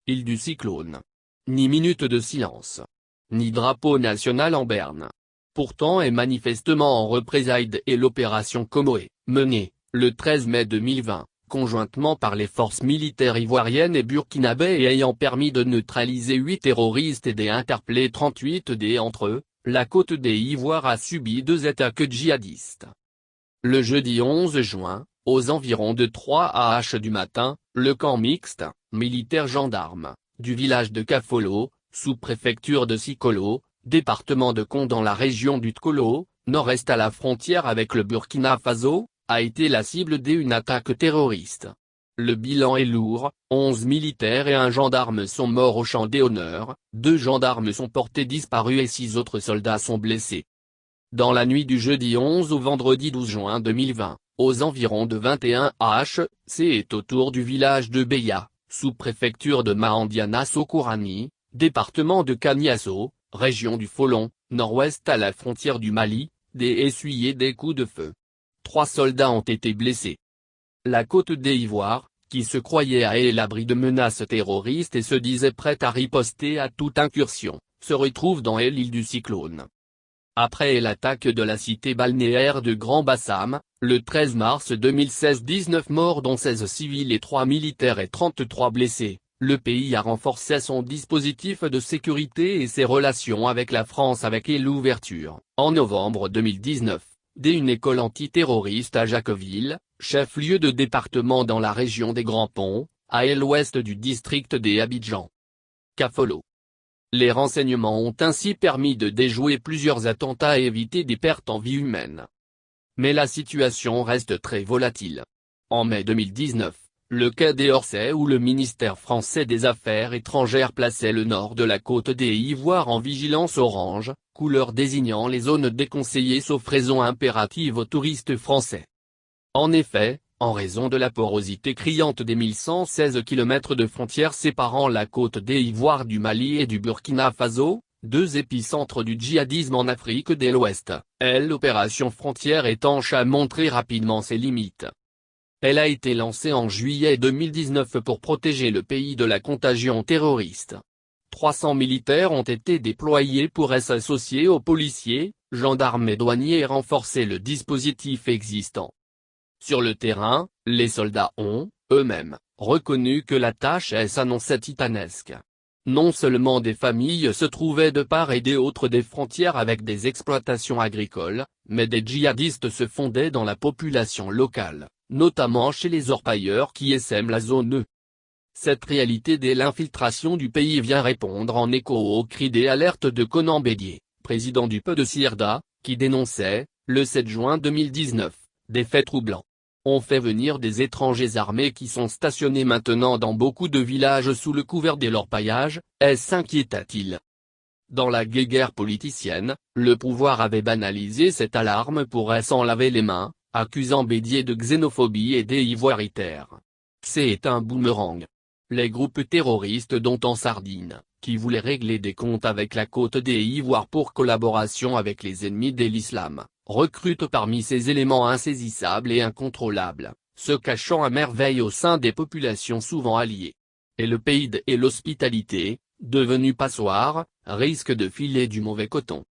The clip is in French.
île du cyclone. Ni minute de silence. Ni drapeau national en berne. Pourtant et manifestement en représailles et l'opération Comoé, menée, le 13 mai 2020, conjointement par les forces militaires ivoiriennes et burkinabais et ayant permis de neutraliser 8 terroristes et d'interpeller 38 entre eux, la Côte d'Ivoire a subi 2 attaques djihadistes. Le jeudi 11 juin, aux environs de 3h du matin, le camp mixte, militaire-gendarme, du village de Kafolo, sous-préfecture de Sikolo, département de Kong dans la région du Tkolo, nord-est à la frontière avec le Burkina Faso, a été la cible d'une attaque terroriste. Le bilan est lourd, 11 militaires et un gendarme sont morts au champ d'honneur, 2 gendarmes sont portés disparus et 6 autres soldats sont blessés. Dans la nuit du jeudi 11 au vendredi 12 juin 2020, aux environs de 21h, c'est autour du village de Beya, sous-préfecture de Mahandiana Sokourani, département de Kaniasso, région du Folon, nord-ouest à la frontière du Mali, essuyé des coups de feu. 3 soldats ont été blessés. La Côte d'Ivoire, qui se croyait à l'abri de menaces terroristes et se disait prête à riposter à toute incursion, se retrouve dans l'île du cyclone. Après l'attaque de la cité balnéaire de Grand Bassam, le 13 mars 2016, 19 morts dont 16 civils et 3 militaires et 33 blessés, le pays a renforcé son dispositif de sécurité et ses relations avec la France avec l'ouverture, en novembre 2019, d'une école antiterroriste à Jacqueville, chef-lieu de département dans la région des Grands Ponts, à l'ouest du district d'Abidjan. Kafolo. Les renseignements ont ainsi permis de déjouer plusieurs attentats et éviter des pertes en vie humaines. Mais la situation reste très volatile. En mai 2019, le Quai d'Orsay où le ministère français des Affaires étrangères plaçait le nord de la Côte d'Ivoire en vigilance orange, couleur désignant les zones déconseillées sauf raison impérative aux touristes français. En effet, en raison de la porosité criante des 1116 km de frontières séparant la Côte d'Ivoire du Mali et du Burkina Faso, 2 épicentres du djihadisme en Afrique de l'Ouest, l'opération Frontière étanche a montré rapidement ses limites. Elle a été lancée en juillet 2019 pour protéger le pays de la contagion terroriste. 300 militaires ont été déployés pour s'associer aux policiers, gendarmes et douaniers et renforcer le dispositif existant. Sur le terrain, les soldats ont, eux-mêmes, reconnu que la tâche s'annonçait titanesque. Non seulement des familles se trouvaient de part et d'autre des frontières avec des exploitations agricoles, mais des djihadistes se fondaient dans la population locale, notamment chez les orpailleurs qui essaiment la zone E. Cette réalité de l'infiltration du pays vient répondre en écho aux cris d'alerte de Conan Bédié, président du PE de Sirda, qui dénonçait, le 7 juin 2019, des faits troublants. On fait venir des étrangers armés qui sont stationnés maintenant dans beaucoup de villages sous le couvert de l'orpaillage, s'inquiéta-t-il. Dans la guéguerre politicienne, le pouvoir avait banalisé cette alarme pour s'en laver les mains, accusant Bédié de xénophobie et d'ivoiritaire. C'est un boomerang. Les groupes terroristes dont en Sardine, qui voulaient régler des comptes avec la Côte d'Ivoire pour collaboration avec les ennemis de l'islam, recrutent parmi ces éléments insaisissables et incontrôlables, se cachant à merveille au sein des populations souvent alliées. Et le pays et l'hospitalité, devenu passoire, risque de filer du mauvais coton.